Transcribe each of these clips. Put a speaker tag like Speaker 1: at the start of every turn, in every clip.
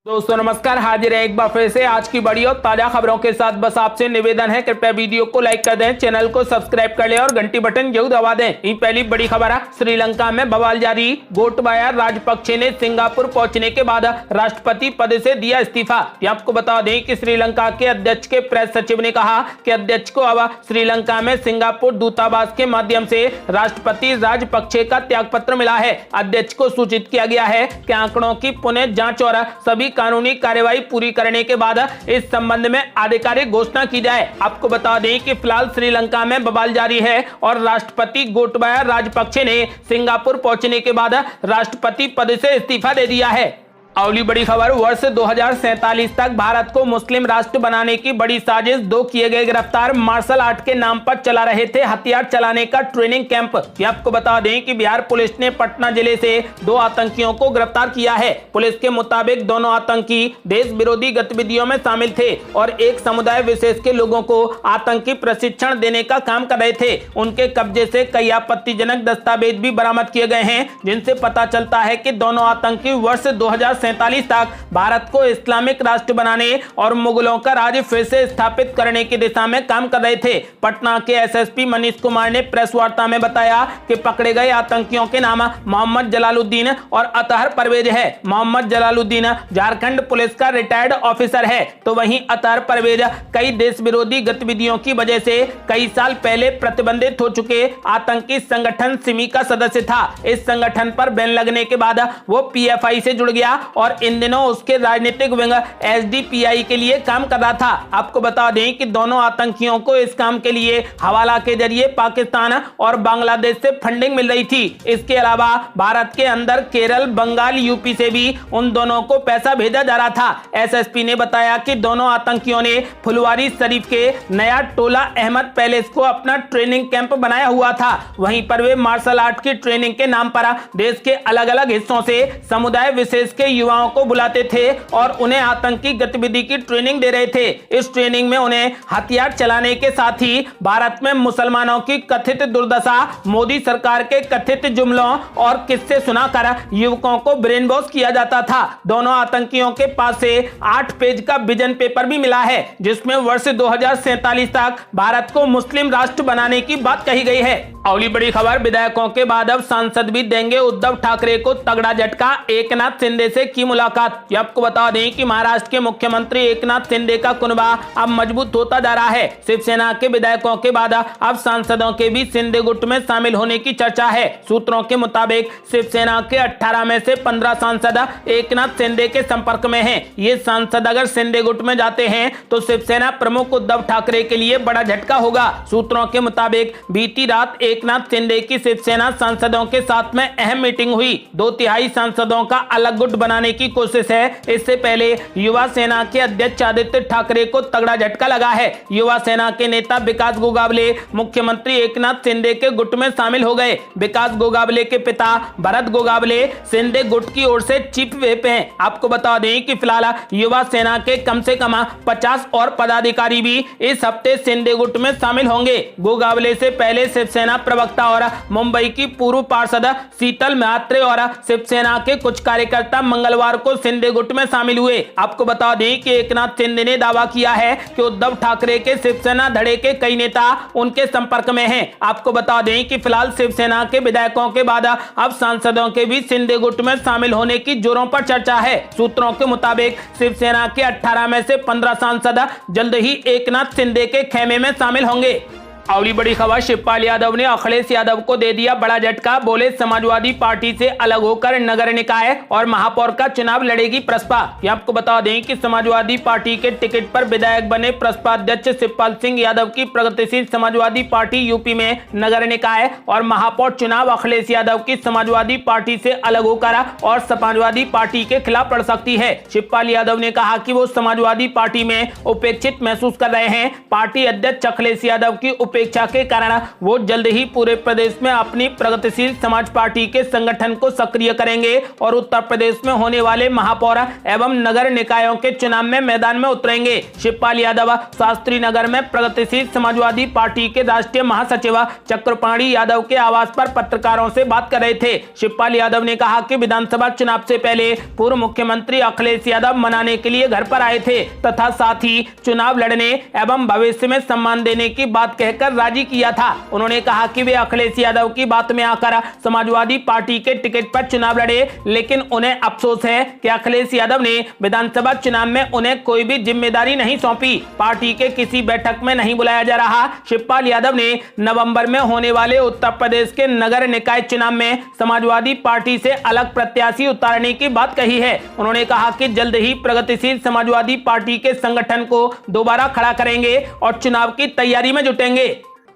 Speaker 1: दोस्तों नमस्कार, हाजिर है एक बार फिर से आज की बड़ी और ताजा खबरों के साथ। बस आपसे निवेदन है, कृपया वीडियो को लाइक कर दें, चैनल को सब्सक्राइब कर लें और घंटी बटन जरूर दबा दें। पहली बड़ी खबर है, श्रीलंका में बवाल जारी। गोटबाया राजपक्षे ने सिंगापुर पहुंचने के बाद राष्ट्रपति पद से दिया इस्तीफा। आपको बता दें कि श्रीलंका के अध्यक्ष के प्रेस सचिव ने कहा कि अध्यक्ष को अब श्रीलंका में सिंगापुर दूतावास के माध्यम से राष्ट्रपति राजपक्षे का त्याग पत्र मिला है। अध्यक्ष को सूचित किया गया है कि आंकड़ों की पुनः जांच और सभी कानूनी कार्यवाही पूरी करने के बाद इस संबंध में आधिकारिक घोषणा की जाए। आपको बता दें कि फिलहाल श्रीलंका में बवाल जारी है और राष्ट्रपति गोटबाया राजपक्षे ने सिंगापुर पहुंचने के बाद राष्ट्रपति पद से इस्तीफा दे दिया है। अगली बड़ी खबर, वर्ष 2047 तक भारत को मुस्लिम राष्ट्र बनाने की बड़ी साजिश। 2 किए गए गिरफ्तार। मार्शल आर्ट के नाम पर चला रहे थे हथियार चलाने का ट्रेनिंग कैंप। आपको बता दें कि बिहार पुलिस ने पटना जिले से 2 आतंकियों को गिरफ्तार किया है। पुलिस के मुताबिक दोनों आतंकी देश विरोधी गतिविधियों में शामिल थे और एक समुदाय विशेष के लोगों को आतंकी प्रशिक्षण देने का काम कर रहे थे। उनके कब्जे से कई आपत्तिजनक दस्तावेज भी बरामद किए गए हैं, जिनसे पता चलता है कि दोनों आतंकी वर्ष 2047 तक भारत को इस्लामिक राष्ट्र बनाने और मुगलों का राज फिर से स्थापित करने की दिशा में काम कर रहे थे। पटना के एसएसपी मनीष कुमार ने प्रेस वार्ता में बताया कि पकड़े गए आतंकियों के नाम मोहम्मद जलालुद्दीन और अतहर परवेज है। मोहम्मद जलालुद्दीन झारखंड पुलिस का रिटायर्ड ऑफिसर है, तो वहीं अतहर परवेज कई देश विरोधी गतिविधियों की वजह से कई साल पहले प्रतिबंधित हो चुके आतंकी संगठन सिमी का सदस्य था। इस संगठन पर बैन लगने के बाद वो पीएफआई से जुड़ गया और इन दिनों उसके राजनीतिक विंग एसडीपीआई के लिए काम कर रहा था। आपको बता दें कि दोनों आतंकियों को इस काम के लिए हवाला के जरिए पाकिस्तान और बांग्लादेश से फंडिंग मिल रही थी। इसके अलावा भारत के अंदर केरल, बंगाल, यूपी से भी उन दोनों को पैसा भेजा जा रहा था। एसएसपी ने बताया कि दोनों आतंकियों ने फुलवारी शरीफ के नया टोला अहमद पैलेस को अपना ट्रेनिंग कैंप बनाया हुआ था। वहीं पर वे मार्शल आर्ट की ट्रेनिंग के नाम पर देश के अलग अलग हिस्सों से समुदाय विशेष के युवाओं को बुलाते थे और उन्हें आतंकी गतिविधि की ट्रेनिंग दे रहे थे। इस ट्रेनिंग में उन्हें हथियार चलाने के साथ ही भारत में मुसलमानों की कथित दुर्दशा, मोदी सरकार के कथित जुमलों और किस्से सुनाकर युवकों को ब्रेन वॉश किया जाता था। दोनों आतंकियों के पास से 8 पेज का विजन पेपर भी मिला है, जिसमें वर्ष 2047 तक भारत को मुस्लिम राष्ट्र बनाने की बात कही गई है। अगली बड़ी खबर, विधायकों के बाद अब सांसद भी देंगे उद्धव ठाकरे को तगड़ा झटका। एकनाथ शिंदे से की मुलाकात। आपको बता दें कि महाराष्ट्र के मुख्यमंत्री एकनाथ शिंदे का कुनबा अब मजबूत होता जा रहा है। शिवसेना के विधायकों के बाद अब सांसदों के भी शिंदे गुट में शामिल होने की चर्चा है। सूत्रों के मुताबिक शिवसेना के 18 में से 15 सांसद एकनाथ शिंदे के संपर्क में हैं। ये सांसद अगर शिंदे गुट में जाते हैं तो शिवसेना प्रमुख उद्धव ठाकरे के लिए बड़ा झटका होगा। सूत्रों के मुताबिक बीती रात एकनाथ शिंदे की शिवसेना सांसदों के साथ में अहम मीटिंग हुई। 2/3 सांसदों का अलग गुट बनाने की कोशिश है। इससे पहले युवा सेना के अध्यक्ष आदित्य ठाकरे को तगड़ा झटका लगा है। युवा सेना के नेता विकास गोगावले मुख्यमंत्री एकनाथ शिंदे के गुट में शामिल हो गए। विकास गोगावले के पिता भरत गोगावले शिंदे गुट की ओर से चीफ व्हिप हैं। आपको बता दें कि फिलहाल युवा सेना के कम से कम 50 और पदाधिकारी भी इस हफ्ते शिंदे गुट में शामिल होंगे। गोगावले से पहले शिवसेना प्रवक्ता और मुंबई की पूर्व पार्षद शीतल म्हात्रे और शिवसेना के कुछ कार्यकर्ता मंगलवार को शिंदे गुट में शामिल हुए। आपको बता दें कि एकनाथ शिंदे ने दावा किया है कि उद्धव ठाकरे के शिवसेना धड़े के कई नेता उनके संपर्क में हैं। आपको बता दें कि फिलहाल शिवसेना के विधायकों के बाद अब सांसदों के भी शिंदे गुट में शामिल होने की जोरों पर चर्चा है। सूत्रों के मुताबिक शिवसेना के 18 में से 15 सांसद जल्द ही एकनाथ शिंदे के खेमे में शामिल होंगे। अगली बड़ी खबर, शिवपाल यादव ने अखिलेश यादव को दे दिया बड़ा झटका। बोले समाजवादी पार्टी से अलग होकर नगर निकाय और महापौर का चुनाव लड़ेगी प्रसपा। आपको बता दें कि समाजवादी पार्टी के टिकट पर विधायक बने प्रसपा अध्यक्ष शिवपाल सिंह यादव की प्रगतिशील समाजवादी पार्टी यूपी में नगर निकाय और महापौर चुनाव अखिलेश यादव की समाजवादी पार्टी से अलग होकर और समाजवादी पार्टी के खिलाफ लड़ सकती है। शिवपाल यादव ने कहा कि वो समाजवादी पार्टी में उपेक्षित महसूस कर रहे हैं। पार्टी अध्यक्ष अखिलेश यादव की उपेक्षा के कारण वो जल्द ही पूरे प्रदेश में अपनी प्रगतिशील समाज पार्टी के संगठन को सक्रिय करेंगे और उत्तर प्रदेश में होने वाले महापौर एवं नगर निकायों के चुनाव में मैदान में उतरेंगे। शिवपाल यादव शास्त्री नगर में प्रगतिशील समाजवादी पार्टी के राष्ट्रीय महासचिव चक्रपाणी यादव के आवास पर पत्रकारों से बात कर रहे थे। शिवपाल यादव ने कहा कि विधानसभा चुनाव से पहले पूर्व मुख्यमंत्री अखिलेश यादव मनाने के लिए घर पर आए थे तथा साथ ही चुनाव लड़ने एवं भविष्य में सम्मान देने की बात कहकर राजी किया था। उन्होंने कहा कि वे अखिलेश यादव की बात में आकर समाजवादी पार्टी के टिकट पर चुनाव लड़े, लेकिन उन्हें अफसोस है कि अखिलेश यादव ने विधानसभा चुनाव में उन्हें कोई भी जिम्मेदारी नहीं सौंपी, पार्टी के किसी बैठक में नहीं बुलाया जा रहा। शिवपाल यादव ने नवंबर में होने वाले उत्तर प्रदेश के नगर निकाय चुनाव में समाजवादी पार्टी से अलग प्रत्याशी उतारने की बात कही है। उन्होंने कहा कि जल्द ही प्रगतिशील समाजवादी पार्टी के संगठन को दोबारा खड़ा करेंगे और चुनाव की तैयारी में जुटेंगे।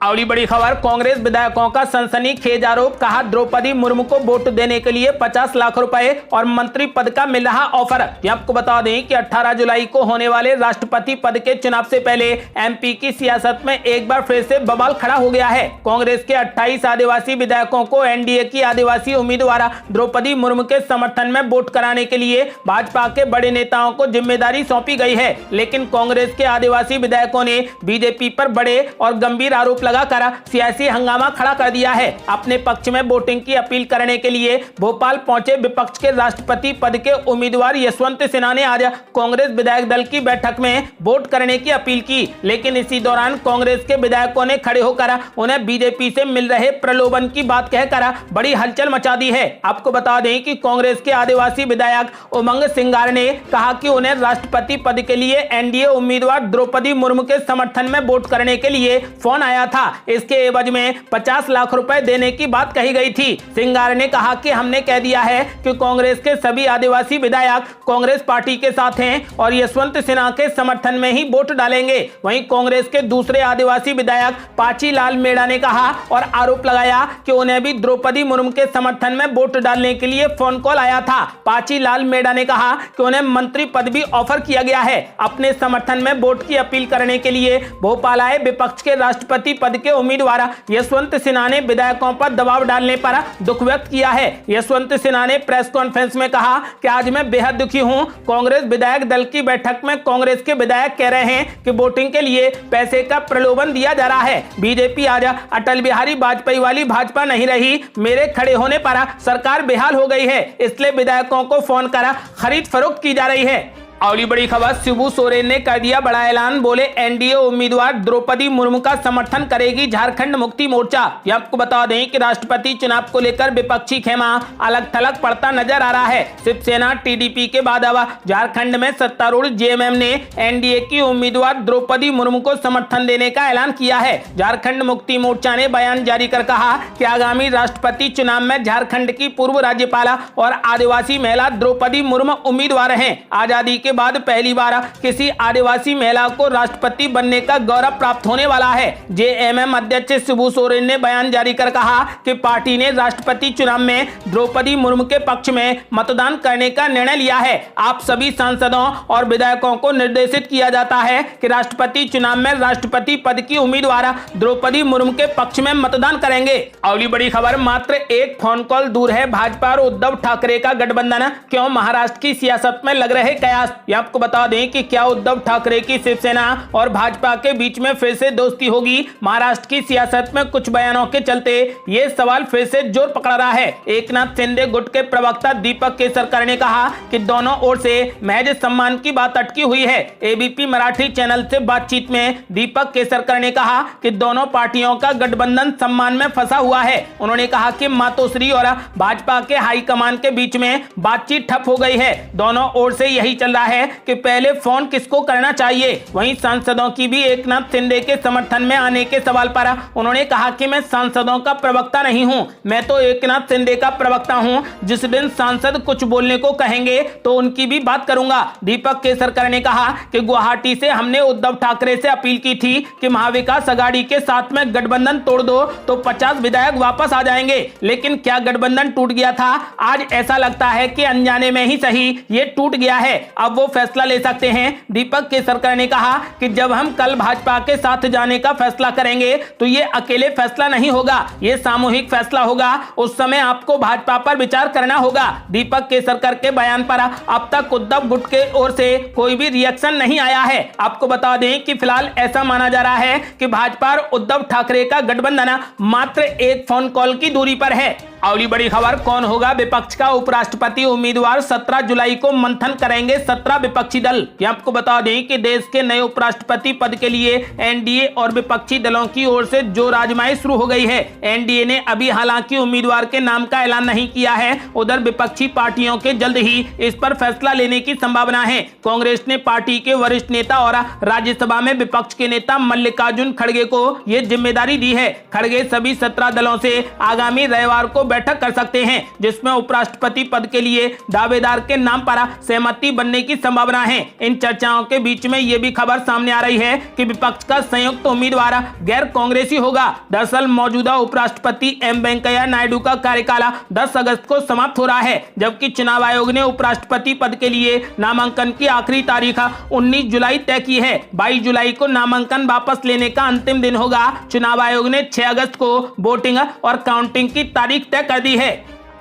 Speaker 1: अगली बड़ी खबर, कांग्रेस विधायकों का सनसनीखेज आरोप, कहा द्रौपदी मुर्मू को वोट देने के लिए 50 लाख रुपए और मंत्री पद का मिल रहा ऑफर। आपको बता दें कि 18 जुलाई को होने वाले राष्ट्रपति पद के चुनाव से पहले एमपी की सियासत में एक बार फिर से बवाल खड़ा हो गया है। कांग्रेस के 28 आदिवासी विधायकों को एनडीए की आदिवासी उम्मीदवार द्रौपदी मुर्मू के समर्थन में वोट कराने के लिए भाजपा के बड़े नेताओं को जिम्मेदारी सौंपी गई है, लेकिन कांग्रेस के आदिवासी विधायकों ने बीजेपी पर बड़े और गंभीर आरोप लगाकर सियासी हंगामा खड़ा कर दिया है। अपने पक्ष में वोटिंग की अपील करने के लिए भोपाल पहुंचे विपक्ष के राष्ट्रपति पद के उम्मीदवार यशवंत सिन्हा ने आज कांग्रेस विधायक दल की बैठक में वोट करने की अपील की, लेकिन इसी दौरान कांग्रेस के विधायकों ने खड़े होकर उन्हें बीजेपी से मिल रहे प्रलोभन की बात कहकर बड़ी हलचल मचा दी है। आपको बता दें कि कांग्रेस के आदिवासी विधायक उमंग सिंगार ने कहा कि उन्हें राष्ट्रपति पद के लिए एनडीए उम्मीदवार द्रौपदी मुर्मू के समर्थन में वोट करने के लिए फोन आया था। इसके एवज में 50 लाख रुपए देने की बात कही गई थी। सिंगार ने कहा कि हमने कह दिया है कि कांग्रेस के सभी आदिवासी विधायक कांग्रेस पार्टी के साथ हैं और यशवंत सिन्हा के समर्थन में ही वोट डालेंगे। वहीं कांग्रेस के दूसरे आदिवासी विधायक पाची लाल मेड़ा ने कहा और आरोप लगाया कि उन्हें भी द्रौपदी मुर्मू के समर्थन में वोट डालने के लिए फोन कॉल आया था। पाची लाल मेड़ा ने कहा कि उन्हें मंत्री पद भी ऑफर किया गया है। अपने समर्थन में वोट की अपील करने के लिए भोपाल आए विपक्ष के राष्ट्रपति पद के उम्मीदवार यशवंत सिन्हा ने विधायकों पर दबाव डालने पर दुख व्यक्त किया है। यशवंत सिन्हा ने प्रेस कॉन्फ्रेंस में कहा कि आज मैं बेहद दुखी हूं। कांग्रेस विधायक दल की बैठक में कांग्रेस के विधायक कह रहे हैं कि वोटिंग के लिए पैसे का प्रलोभन दिया जा रहा है। बीजेपी आज अटल बिहारी वाजपेयी वाली भाजपा नहीं रही। मेरे खड़े होने पर सरकार बेहाल हो गई है, इसलिए विधायकों को फोन कर खरीद फरोख्त की जा रही है। अगली बड़ी खबर, शिबू सोरेन ने कर दिया बड़ा ऐलान, बोले एनडीए उम्मीदवार द्रौपदी मुर्मू का समर्थन करेगी झारखंड मुक्ति मोर्चा। आपको बता दें कि राष्ट्रपति चुनाव को लेकर विपक्षी खेमा अलग थलग पड़ता नजर आ रहा है। शिवसेना टीडीपी के बाद अब झारखंड में सत्तारूढ़ जेएमएम ने एनडीए की उम्मीदवार द्रौपदी मुर्मू को समर्थन देने का ऐलान किया है। झारखंड मुक्ति मोर्चा ने बयान जारी कर कहा कि आगामी राष्ट्रपति चुनाव में झारखंड की पूर्व राज्यपाल और आदिवासी महिला द्रौपदी मुर्मू उम्मीदवार हैं। आजादी के बाद पहली बार किसी आदिवासी महिला को राष्ट्रपति बनने का गौरव प्राप्त होने वाला है। जेएमएम अध्यक्ष शिबू सोरेन ने बयान जारी कर कहा कि पार्टी ने राष्ट्रपति चुनाव में द्रौपदी मुर्मू के पक्ष में मतदान करने का निर्णय लिया है। आप सभी सांसदों और विधायकों को निर्देशित किया जाता है कि राष्ट्रपति चुनाव में राष्ट्रपति पद की उम्मीदवार द्रौपदी मुर्मू के पक्ष में मतदान करेंगे। अगली बड़ी खबर, मात्र एक फोन कॉल दूर है भाजपा और उद्धव ठाकरे का गठबंधन, क्यों महाराष्ट्र की सियासत में लग रहे कयास। आपको बता दें कि क्या उद्धव ठाकरे की शिवसेना और भाजपा के बीच में फिर से दोस्ती होगी। महाराष्ट्र की सियासत में कुछ बयानों के चलते ये सवाल फिर से जोर पकड़ रहा है। एकनाथ शिंदे गुट के प्रवक्ता दीपक केसरकर ने कहा कि दोनों ओर से महज सम्मान की बात अटकी हुई है। एबीपी मराठी चैनल से बातचीत में दीपक केसरकर ने कहा कि दोनों पार्टियों का गठबंधन सम्मान में फंसा हुआ है। उन्होंने कहा कि मातोश्री और भाजपा के हाईकमान के बीच में बातचीत ठप हो गई है। दोनों ओर से यही चल रहा है कि पहले फोन किसको करना चाहिए। वहीं सांसदों की भी एकनाथ शिंदे के समर्थन में आने के सवाल पर उन्होंने कहा कि मैं सांसदों का प्रवक्ता नहीं हूं, मैं तो एकनाथ शिंदे का प्रवक्ता हूं। जिस दिन सांसद कुछ बोलने को कहेंगे तो उनकी भी बात करूंगा। दीपक केसरकर ने कहा कि गुवाहाटी से हमने उद्धव ठाकरे से अपील की थी कि महाविकास अघाड़ी के साथ में गठबंधन तोड़ दो तो 50 विधायक वापस आ जाएंगे, लेकिन क्या गठबंधन टूट गया था? आज ऐसा लगता है कि अनजाने में ही सही ये टूट गया है। अब वो फैसला ले सकते हैं। दीपक केसरकर ने कहा कि जब हम कल भाजपा के साथ जाने का फैसला करेंगे तो ये अकेले फैसला नहीं होगा, ये सामूहिक फैसला होगा। उस समय आपको भाजपा पर विचार करना होगा। दीपक केसरकर के बयान पर अब तक उद्धव गुट के ओर से कोई भी रिएक्शन नहीं आया है। आपको बता दें कि फिलहाल ऐसा माना जा रहा है कि भाजपा और उद्धव ठाकरे का गठबंधन मात्र एक फोन कॉल की दूरी पर है। अगली बड़ी खबर, कौन होगा विपक्ष का उपराष्ट्रपति उम्मीदवार? 17 जुलाई को मंथन करेंगे 17 विपक्षी दल। आपको बता दें कि देश के नए उपराष्ट्रपति पद के लिए एनडीए और विपक्षी दलों की ओर से जोर आजमाई शुरू हो गई है। एनडीए ने अभी हालांकि उम्मीदवार के नाम का ऐलान नहीं किया है, उधर विपक्षी पार्टियों के जल्द ही इस पर फैसला लेने की संभावना है। कांग्रेस ने पार्टी के वरिष्ठ नेता और राज्यसभा में विपक्ष के नेता मल्लिकार्जुन खड़गे को यह जिम्मेदारी दी है। खड़गे सभी 17 दलों से आगामी रविवार को बैठक कर सकते हैं, जिसमें उपराष्ट्रपति पद के लिए दावेदार के नाम पर सहमति बनने की संभावना है। इन चर्चाओं के बीच में यह भी खबर सामने आ रही है कि विपक्ष का संयुक्त उम्मीदवार गैर कांग्रेसी होगा। दरअसल मौजूदा उपराष्ट्रपति एम वेंकैया नायडू का कार्यकाल 10 अगस्त को समाप्त हो रहा है, जबकि चुनाव आयोग ने उपराष्ट्रपति पद के लिए नामांकन की आखिरी तारीख 19 जुलाई तय की है। 22 जुलाई को नामांकन वापस लेने का अंतिम दिन होगा। चुनाव आयोग ने 6 अगस्त को वोटिंग और काउंटिंग की तारीख तय कर दी है।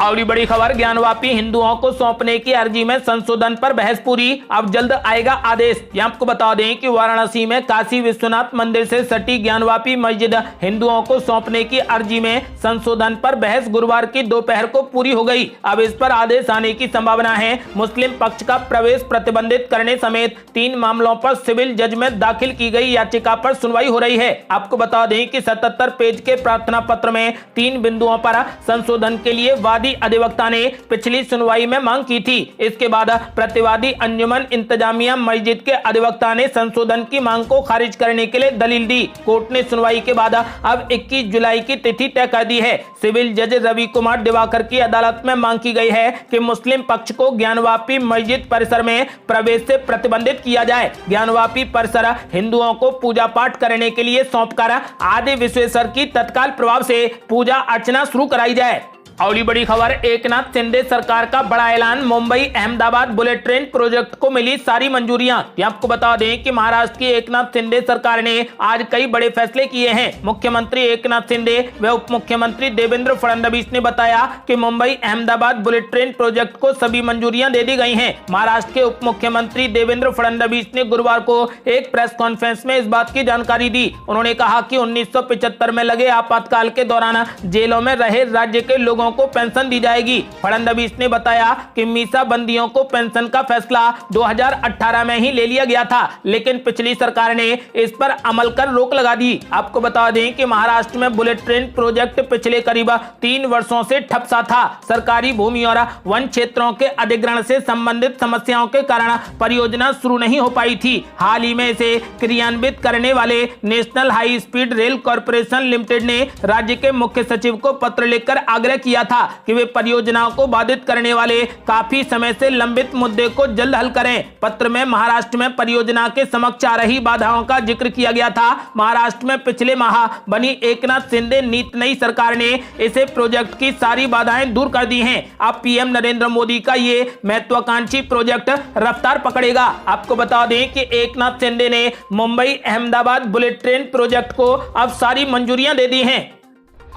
Speaker 1: अगली बड़ी खबर, ज्ञानवापी हिंदुओं को सौंपने की अर्जी में संशोधन पर बहस पूरी, अब जल्द आएगा आदेश। आपको बता दें कि वाराणसी में काशी विश्वनाथ मंदिर से सटी ज्ञानवापी मस्जिद हिंदुओं को सौंपने की अर्जी में संशोधन पर बहस गुरुवार की दोपहर को पूरी हो गई। अब इस पर आदेश आने की संभावना है। मुस्लिम पक्ष का प्रवेश प्रतिबंधित करने समेत 3 मामलों पर सिविल जज में दाखिल की गई याचिका पर सुनवाई हो रही है। आपको बता दें कि 77 पेज के प्रार्थना पत्र में 3 बिंदुओं पर संशोधन के लिए वादी अधिवक्ता ने पिछली सुनवाई में मांग की थी। इसके बाद प्रतिवादी अंजुमन इंतजामिया मस्जिद के अधिवक्ता ने संशोधन की मांग को खारिज करने के लिए दलील दी। कोर्ट ने सुनवाई के बाद अब 21 जुलाई की तिथि तय कर दी है। सिविल जज रवि कुमार दिवाकर की अदालत में मांग की गई है कि मुस्लिम पक्ष को ज्ञानवापी मस्जिद परिसर में प्रवेश से प्रतिबंधित किया जाए। ज्ञानवापी परिसर हिंदुओं को पूजा पाठ करने के लिए सौंपकर आदि विश्वेश्वर की तत्काल प्रभाव से पूजा अर्चना शुरू कराई जाए। अगली बड़ी खबर, एकनाथ शिंदे सरकार का बड़ा ऐलान, Mumbai Ahmedabad bullet train project को मिली सारी मंजूरियां। आपको बता दें कि महाराष्ट्र की एकनाथ शिंदे सरकार ने आज कई बड़े फैसले किए हैं। मुख्यमंत्री एकनाथ शिंदे व उप मुख्यमंत्री देवेंद्र फडणवीस ने बताया कि Mumbai Ahmedabad bullet train project को सभी मंजूरियां दे दी गई हैं। महाराष्ट्र के उप मुख्यमंत्री देवेंद्र फडणवीस ने गुरुवार को एक प्रेस कॉन्फ्रेंस में इस बात की जानकारी दी। उन्होंने कहा कि 1975 में लगे आपातकाल के दौरान जेलों में रहे राज्य के लोगों को पेंशन दी जाएगी। फडणवीस ने बताया कि मीसा बंदियों को पेंशन का फैसला 2018 में ही ले लिया गया था, लेकिन पिछली सरकार ने इस पर अमल कर रोक लगा दी। आपको बता दें कि महाराष्ट्र में बुलेट ट्रेन प्रोजेक्ट पिछले करीब 3 वर्षों से ठप सा था। सरकारी भूमि और वन क्षेत्रों के अधिग्रहण से संबंधित समस्याओं के कारण परियोजना शुरू नहीं हो पाई थी। हाल ही में इसे क्रियान्वित करने वाले national high speed rail corporation limited ने राज्य के मुख्य सचिव को पत्र लिखकर आग्रह किया था कि वे परियोजनाओं को बाधित करने वाले काफी समय से लंबित मुद्दे को जल्द हल करें। पत्र में महाराष्ट्र में परियोजना के समक्ष आ रही बाधाओं का जिक्र किया गया था। महाराष्ट्र में पिछले माह बनी एकनाथ शिंदे नीति नई सरकार ने इसे प्रोजेक्ट की सारी बाधाएं दूर कर दी हैं। अब पीएम नरेंद्र मोदी का ये महत्वाकांक्षी प्रोजेक्ट रफ्तार पकड़ेगा। आपको बता दें कि एकनाथ शिंदे ने Mumbai Ahmedabad bullet train project को अब सारी मंजूरियां दे दी हैं।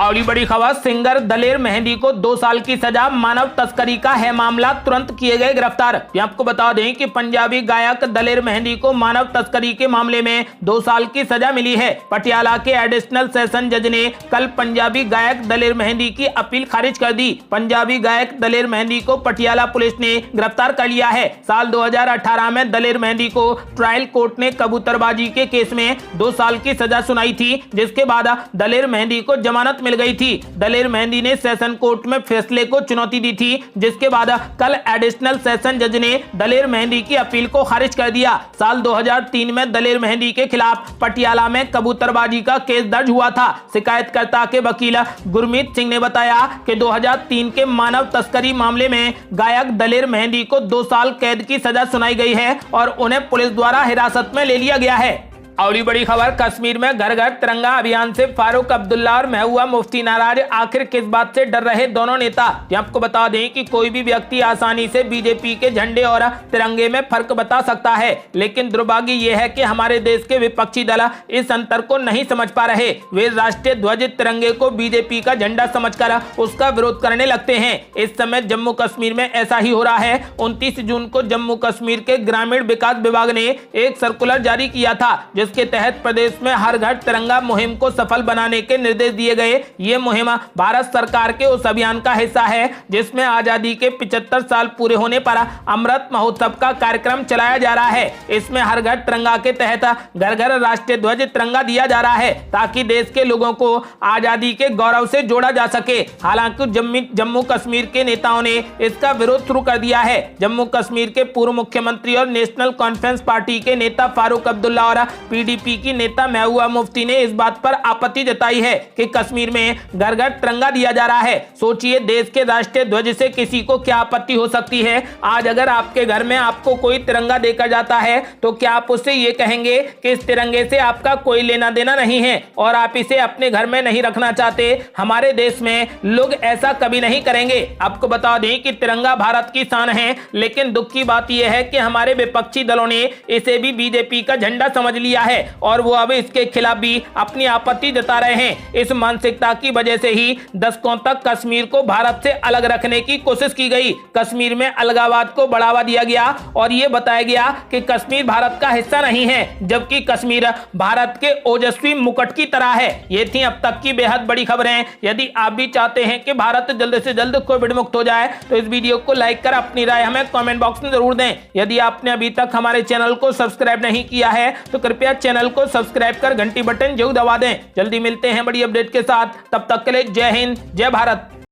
Speaker 1: अगली बड़ी खबर, सिंगर दलेर मेहंदी को 2 साल की सजा, मानव तस्करी का है मामला, तुरंत किए गए गिरफ्तार। आपको बता दें कि पंजाबी गायक दलेर मेहंदी को मानव तस्करी के मामले में 2 साल की सजा मिली है। पटियाला के एडिशनल सेशन जज ने कल पंजाबी गायक दलेर मेहंदी की अपील खारिज कर दी। पंजाबी गायक दलेर मेहंदी को पटियाला पुलिस ने गिरफ्तार कर लिया है। साल 2018 में दलेर मेहंदी को ट्रायल कोर्ट ने कबूतरबाजी के केस में 2 साल की सजा सुनाई थी, जिसके बाद दलेर मेहंदी को जमानत मिल गई थी। दलेर मेहंदी ने सेशन कोर्ट में फैसले को चुनौती दी थी, जिसके बाद कल एडिशनल सेशन जज ने दलेर मेहंदी की अपील को खारिज कर दिया। साल 2003 में दलेर मेहंदी के खिलाफ पटियाला में कबूतरबाजी का केस दर्ज हुआ था। शिकायतकर्ता के वकील गुरमीत सिंह ने बताया कि 2003 के मानव तस्करी मामले में गायक दलेर मेहंदी को 2 साल कैद की सजा सुनाई गई है और उन्हें पुलिस द्वारा हिरासत में ले लिया गया है। अगली बड़ी खबर, कश्मीर में घर घर तिरंगा अभियान से फारूक अब्दुल्ला और महबूबा मुफ्ती नाराज, आखिर किस बात से डर रहे दोनों नेता। आपको बता दें कि कोई भी व्यक्ति आसानी से बीजेपी के झंडे और तिरंगे में फर्क बता सकता है, लेकिन दुर्भाग्य यह है कि हमारे देश के विपक्षी दल इस अंतर को नहीं समझ पा रहे। वे राष्ट्रीय ध्वज तिरंगे को बीजेपी का झंडा समझकर उसका विरोध करने लगते हैं। इस समय जम्मू कश्मीर में ऐसा ही हो रहा है। 29 जून को जम्मू कश्मीर के ग्रामीण विकास विभाग ने एक सर्कुलर जारी किया था, जिसके तहत प्रदेश में हर घर तिरंगा मुहिम को सफल बनाने के निर्देश दिए गए। ये मुहिम भारत सरकार के उस अभियान का हिस्सा है जिसमें आजादी के 75 साल पूरे होने पर अमृत महोत्सव का कार्यक्रम चलाया जा रहा है। इसमें हर घर तिरंगा के तहत घर घर राष्ट्रीय ध्वज तिरंगा दिया जा रहा है ताकि देश के लोगों को आजादी के गौरव से जोड़ा जा सके। हालांकि जम्मू कश्मीर के नेताओं ने इसका विरोध शुरू कर दिया है। जम्मू कश्मीर के पूर्व मुख्यमंत्री और नेशनल कॉन्फ्रेंस पार्टी के नेता फारूक अब्दुल्ला और पीडीपी की नेता महबूबा मुफ्ती ने इस बात पर आपत्ति जताई है कि कश्मीर में घर घर तिरंगा दिया जा रहा है। सोचिए, देश के राष्ट्रीय ध्वज से किसी को क्या आपत्ति हो सकती है। आज अगर आपके घर में आपको कोई तिरंगा देकर जाता है तो क्या आप उससे ये कहेंगे कि इस तिरंगे से आपका कोई लेना देना नहीं है और आप इसे अपने घर में नहीं रखना चाहते। हमारे देश में लोग ऐसा कभी नहीं करेंगे। आपको बता दें कि तिरंगा भारत की शान है, लेकिन दुख की बात यह है कि हमारे विपक्षी दलों ने इसे भी बीजेपी का झंडा समझ लिया है और वो अब इसके खिलाफ भी अपनी आपत्ति जता रहे हैं। इस मानसिकता की वजह से ही दशकों तक कश्मीर को भारत से अलग रखने की कोशिश की गई। कश्मीर में अलगाववाद को बढ़ावा दिया गया और ये बताया गया कि कश्मीर भारत का हिस्सा नहीं है, जबकि कश्मीर भारत के ओजस्वी मुकुट की तरह है। ये थी अब तक की बेहद बड़ी खबरें। यदि आप भी चाहते हैं कि भारत जल्द से जल्द कोविड मुक्त हो जाए तो इस वीडियो को लाइक कर अपनी राय हमें कमेंट बॉक्स में जरूर दें। यदि आपने अभी तक हमारे चैनल को सब्सक्राइब नहीं किया है तो कृपया चैनल को सब्सक्राइब कर घंटी बटन जरूर दबा दें। जल्दी मिलते हैं बड़ी अपडेट के साथ, तब तक के लिए जय हिंद, जय भारत।